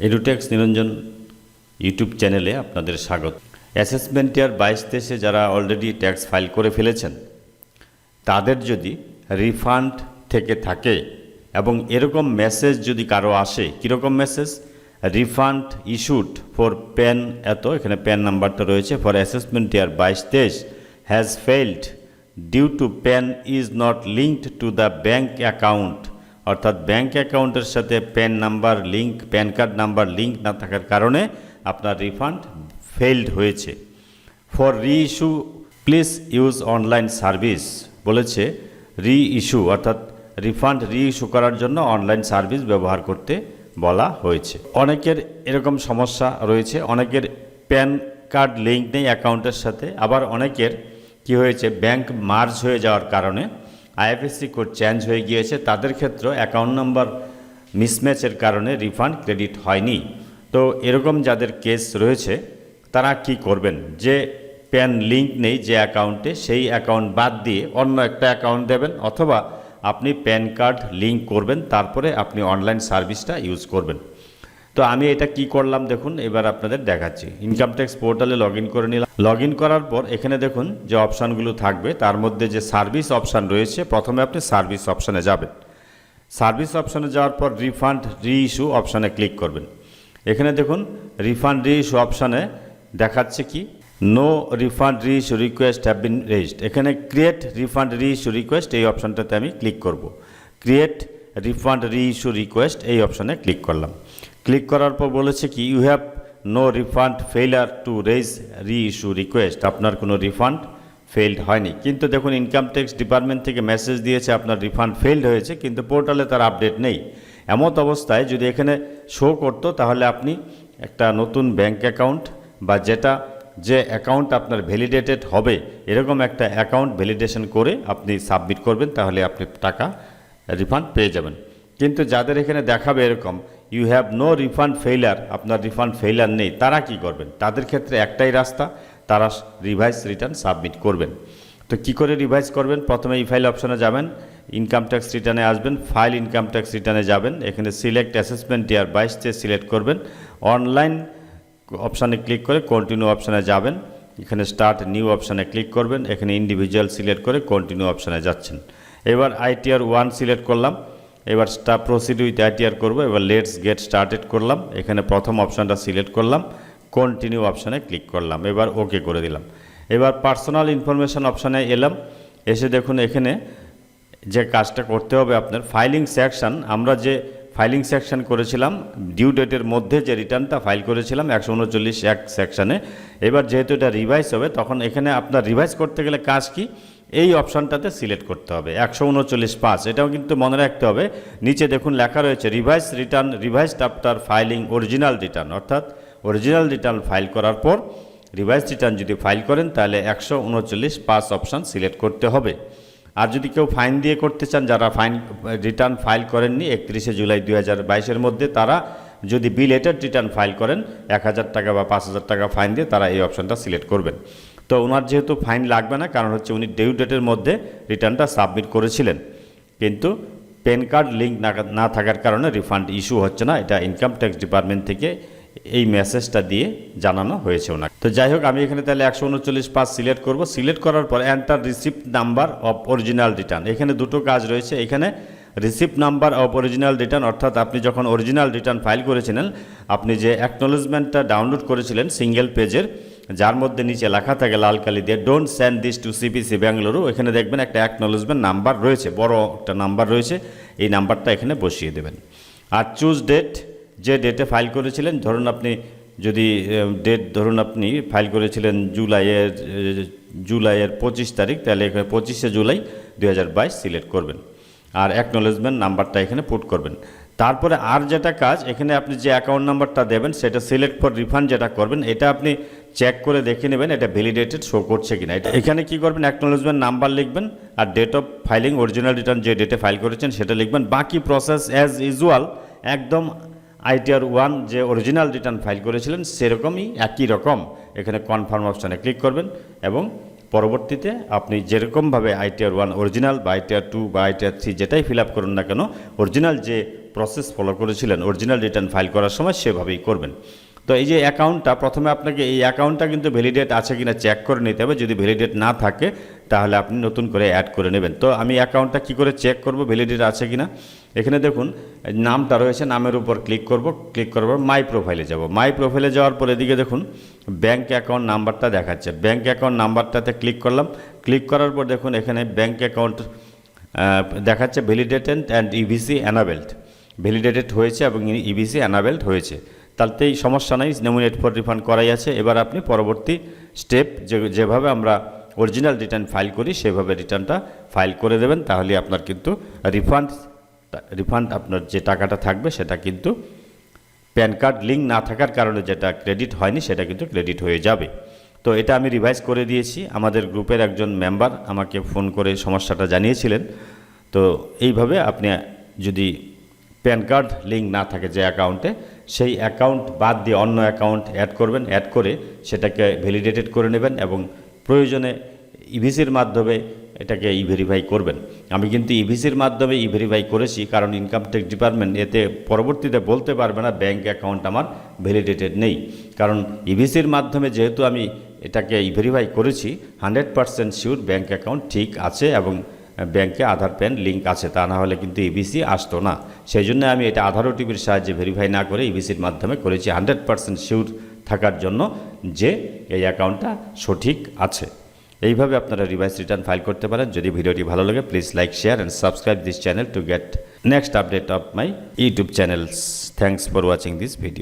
এডুটেক্স নিরঞ্জন YouTube চ্যানেলে আপনাদের স্বাগত। অ্যাসেসমেন্ট ইয়ার 22-23 যারা অলরেডি ট্যাক্স ফাইল করে ফেলেছেন তাদের যদি রিফান্ড থেকে থাকে এবং এরকম মেসেজ যদি কারো আসে, কীরকম message? Refund issued for PAN এত, এখানে প্যান নাম্বারটা রয়েছে, for assessment year 22-23 has failed due to PAN is not linked to the bank account, অর্থাৎ ব্যাঙ্ক অ্যাকাউন্টের সাথে PAN number link, PAN card number link না থাকার কারণে আপনার রিফান্ড ফেইলড হয়েছে। For reissue please use online service বলেছে। রি ইস্যু অর্থাৎ রিফান্ড রি ইস্যু করার জন্য অনলাইন সার্ভিস ব্যবহার করতে বলা হয়েছে। অনেকের এরকম সমস্যা রয়েছে, অনেকের প্যান কার্ড লিঙ্ক নেই অ্যাকাউন্টের সাথে, আবার অনেকের কি হয়েছে ব্যাংক মার্জ হয়ে যাওয়ার কারণে আইএফএসসি কোড চেঞ্জ হয়ে গিয়েছে, তাদের ক্ষেত্রে অ্যাকাউন্ট নাম্বার মিসম্যাচের কারণে রিফান্ড ক্রেডিট হয়নি। তো এরকম যাদের কেস রয়েছে তারা কি করবেন? যে প্যান লিঙ্ক নেই যে অ্যাকাউন্টে, সেই অ্যাকাউন্ট বাদ দিয়ে অন্য একটা অ্যাকাউন্ট দেবেন, অথবা আপনি প্যান কার্ড লিঙ্ক করবেন, তারপরে আপনি অনলাইন সার্ভিসটা ইউজ করবেন। তো আমি এটা কি করলাম দেখুন, এবার আপনাদের দেখাচ্ছি। ইনকাম ট্যাক্স পোর্টালে লগ ইন করে নিলাম। লগ ইন করার পর এখানে দেখুন যে অপশানগুলো থাকবে, তার মধ্যে যে সার্ভিস অপশান রয়েছে, প্রথমে আপনি সার্ভিস অপশানে যাবেন। সার্ভিস অপশানে যাওয়ার পর রিফান্ড রি ইস্যু অপশানে ক্লিক করবেন। এখানে দেখুন রিফান্ড রি ইস্যু অপশানে দেখাচ্ছে কি, no refund reissue request have been raised. এখানে create refund reissue request এই অপশানটাতে আমি ক্লিক করব। Create refund reissue request এই অপশানে ক্লিক করলাম। ক্লিক করার পর বলেছে কি, you have no refund failure to raise reissue request, আপনার কোনো রিফান্ড ফেইল্ড হয়নি। কিন্তু দেখুন ইনকাম ট্যাক্স ডিপার্টমেন্ট থেকে মেসেজ দিয়েছে আপনার রিফান্ড ফেইল্ড হয়েছে, কিন্তু পোর্টালে তার আপডেট নেই। এমত অবস্থায় যদি এখানে শো করতো তাহলে আপনি একটা নতুন ব্যাঙ্ক অ্যাকাউন্ট বা যে অ্যাকাউন্ট আপনার ভ্যালিডেটেড হবে এরকম একটা অ্যাকাউন্ট ভ্যালিডেশন করে আপনি সাবমিট করবেন, তাহলে আপনি টাকা রিফান্ড পেয়ে যাবেন। কিন্তু যাদের এখানে দেখাবে এরকম you have no refund failure, আপনার রিফান্ড ফেইলার নেই, তারা কি করবেন? তাদের ক্ষেত্রে একটাই রাস্তা, তারা রিভাইস রিটার্ন সাবমিট করবেন। তো কি করে রিভাইস করবেন? প্রথমে ই ফাইল অপশানে যাবেন, ইনকাম ট্যাক্স রিটার্নে আসবেন, ফাইল ইনকাম ট্যাক্স রিটার্নে যাবেন, এখানে সিলেক্ট অ্যাসেসমেন্ট ইয়ার 22 সিলেক্ট করবেন, অনলাইন অপশানে ক্লিক করে কন্টিনিউ অপশানে যাবেন, এখানে স্টার্ট নিউ অপশানে ক্লিক করবেন, এখানে ইন্ডিভিজুয়াল সিলেক্ট করে কন্টিনিউ অপশানে যাচ্ছেন। এবার আইটিআর 1 সিলেক্ট করলাম, এবার প্রসিড উইথ আইটিআর করবো, এবার লেটস গেট স্টার্টেড করলাম, এখানে প্রথম অপশানটা সিলেক্ট করলাম, কন্টিনিউ অপশানে ক্লিক করলাম, এবার ওকে করে দিলাম। এবার পার্সোনাল ইনফরমেশান অপশানে এলাম, এসে দেখুন এখানে যে কাজটা করতে হবে আপনার ফাইলিং সেকশন, আমরা যে ফাইলিং সেকশন করেছিলাম ডিউ ডেটের মধ্যে যে রিটার্নটা ফাইল করেছিলাম 139(1) সেকশানে, এবার যেহেতু এটা রিভাইস হবে তখন এখানে আপনার রিভাইস করতে গেলে কাজ কি, এই অপশানটাতে সিলেক্ট করতে হবে 139(5), এটাও কিন্তু মনে রাখতে হবে। নিচে দেখুন লেখা রয়েছে revise return revised after filing original return, অর্থাৎ অরিজিনাল রিটার্ন ফাইল করার পর রিভাইস রিটার্ন যদি ফাইল করেন তাহলে 139(5) অপশান সিলেক্ট করতে হবে। আর যদি কেউ ফাইন দিয়ে করতে চান, যারা রিটার্ন ফাইল করেননি 31 জুলাই 2022-এর মধ্যে, তারা যদি বিলেটেড রিটার্ন ফাইল করেন 1000 টাকা বা 5000 টাকা ফাইন দিয়ে তারা এই অপশানটা সিলেক্ট করবেন। তো ওনার যেহেতু ফাইন লাগবে না, কারণ হচ্ছে উনি ডিউ ডেটের মধ্যে রিটার্নটা সাবমিট করেছিলেন, কিন্তু প্যান কার্ড লিঙ্ক না থাকার কারণে রিফান্ড ইস্যু হচ্ছে না, এটা ইনকাম ট্যাক্স ডিপার্টমেন্ট থেকে এই মেসেজটা দিয়ে জানানো হয়েছে ওনাকে। তো যাই হোক, আমি এখানে তাহলে 139(5) সিলেক্ট করব। সিলেক্ট করার পর enter receipt number of original return, এখানে দুটো কাজ রয়েছে। এখানে receipt number of original return, অর্থাৎ আপনি যখন অরিজিনাল রিটার্ন ফাইল করেছিলেন, আপনি যে অ্যাকনোলেজমেন্টটা ডাউনলোড করেছিলেন সিঙ্গেল পেজের, যার মধ্যে নিচে লেখা থাকে লাল কালি দিয়ে don't send this to CPC Bengaluru, এখানে দেখবেন একটা অ্যাকনোলেজমেন্ট নাম্বার রয়েছে, বড় একটা নাম্বার রয়েছে, এই নাম্বারটা এখানে বসিয়ে দেবেন। আর চুজ ডেট, যে ডেটে ফাইল করেছিলেন, ধরুন আপনি যদি ডেট ধরুন আপনি ফাইল করেছিলেন জুলাইয়ের 25 তারিখ, তাহলে এখানে 25শে জুলাই 2022 সিলেক্ট করবেন, আর অ্যাকনোলেজমেন্ট নাম্বারটা এখানে পুট করবেন। তারপরে আর যেটা কাজ, এখানে আপনি যে অ্যাকাউন্ট নাম্বারটা দেবেন সেটা সিলেক্ট ফর রিফান্ড যেটা করবেন, এটা আপনি চেক করে দেখে নেবেন এটা ভ্যালিডেটেড শো করছে কিনা। এটা এখানে কি করবেন, অ্যাকনোলেজমেন্ট নাম্বার লিখবেন আর date of filing original return যে ডেটে ফাইল করেছেন সেটা লিখবেন। বাকি প্রসেস অ্যাজ ইউজুয়াল, একদম আইটিআর 1 যে অরিজিনাল রিটার্ন ফাইল করেছিলেন সেরকমই একই রকম এখানে কনফার্ম অপশানে ক্লিক করবেন, এবং পরবর্তীতে আপনি যেরকমভাবে আইটিআর 1 অরিজিনাল বা আইটিআর 2 বা আইটিআর 3 যেটাই ফিল আপ করুন না কেন, অরিজিনাল যে প্রসেস ফলো করেছিলেন অরিজিনাল রিটার্ন ফাইল করার সময় সেভাবেই করবেন। তো এই যে অ্যাকাউন্টটা, প্রথমে আপনাকে এই অ্যাকাউন্টটা কিন্তু ভ্যালিডেট আছে কিনা চেক করে নিতে হবে। যদি ভ্যালিডেট না থাকে তাহলে আপনি নতুন করে অ্যাড করে নেবেন। তো আমি অ্যাকাউন্টটা কি করে চেক করব ভ্যালিডেট আছে কিনা? এখানে দেখুন নামটা রয়েছে, নামের উপর ক্লিক করব, ক্লিক করার পর মাই প্রোফাইলে যাব। মাই প্রোফাইলে যাওয়ার পর এদিকে দেখুন ব্যাঙ্ক অ্যাকাউন্ট নাম্বারটা দেখাচ্ছে। ব্যাঙ্ক অ্যাকাউন্ট নাম্বারটাতে ক্লিক করলাম। ক্লিক করার পর দেখুন এখানে ব্যাঙ্ক অ্যাকাউন্ট দেখাচ্ছে ভ্যালিডেটেড অ্যান্ড ইভিসি অ্যানাবেলড, ভ্যালিডেটেড হয়েছে এবং ইভিসি অ্যানাবেলড হয়েছে। তাতেই সমস্যা নাই, নমিনেট ফর রিফান্ড করাই আছে। এবার আপনি পরবর্তী স্টেপ যেভাবে আমরা অরিজিনাল রিটার্ন ফাইল করি সেভাবে রিটার্নটা ফাইল করে দেবেন। তাহলে আপনার কিন্তু রিফান্ড আপনার যে টাকাটা থাকবে সেটা কিন্তু প্যান কার্ড লিঙ্ক না থাকার কারণে যেটা ক্রেডিট হয়নি সেটা কিন্তু ক্রেডিট হয়ে যাবে। তো এটা আমি রিভাইজ করে দিয়েছি। আমাদের গ্রুপের একজন মেম্বার আমাকে ফোন করে সমস্যাটা জানিয়েছিলেন। তো এইভাবে আপনি যদি প্যান কার্ড লিঙ্ক না থাকে যে অ্যাকাউন্টে, সেই অ্যাকাউন্ট বাদ দিয়ে অন্য অ্যাকাউন্ট অ্যাড করবেন, অ্যাড করে সেটাকে ভ্যালিডেটেড করে নেবেন এবং প্রয়োজনে ইভিসির মাধ্যমে এটাকে ভেরিফাই করবেন। আমি কিন্তু ইভিসির মাধ্যমে ভেরিফাই করেছি, কারণ ইনকাম ট্যাক্স ডিপার্টমেন্ট এতে পরবর্তীতে বলতে পারবে না ব্যাঙ্ক অ্যাকাউন্ট আমার ভ্যালিডেটেড নেই। কারণ ইভিসির মাধ্যমে যেহেতু আমি এটাকে ভেরিফাই করেছি 100% শিওর ব্যাঙ্ক অ্যাকাউন্ট ঠিক আছে এবং ব্যাংকে আধার প্যান লিঙ্ক আছে, তা না হলে কিন্তু ইভিসি আসতো না। সেই জন্য আমি এটা আধার ওটিপির সাহায্যে ভেরিফাই না করে ইভিসির মাধ্যমে করেছি 100% শিওর থাকার জন্য যে এই অ্যাকাউন্টটা সঠিক আছে। এইভাবে আপনারা রিভাইস রিটার্ন ফাইল করতে পারেন। যদি ভিডিওটি ভালো লাগে please like, share and subscribe this channel to get next update of my YouTube channels. Thanks for watching this video.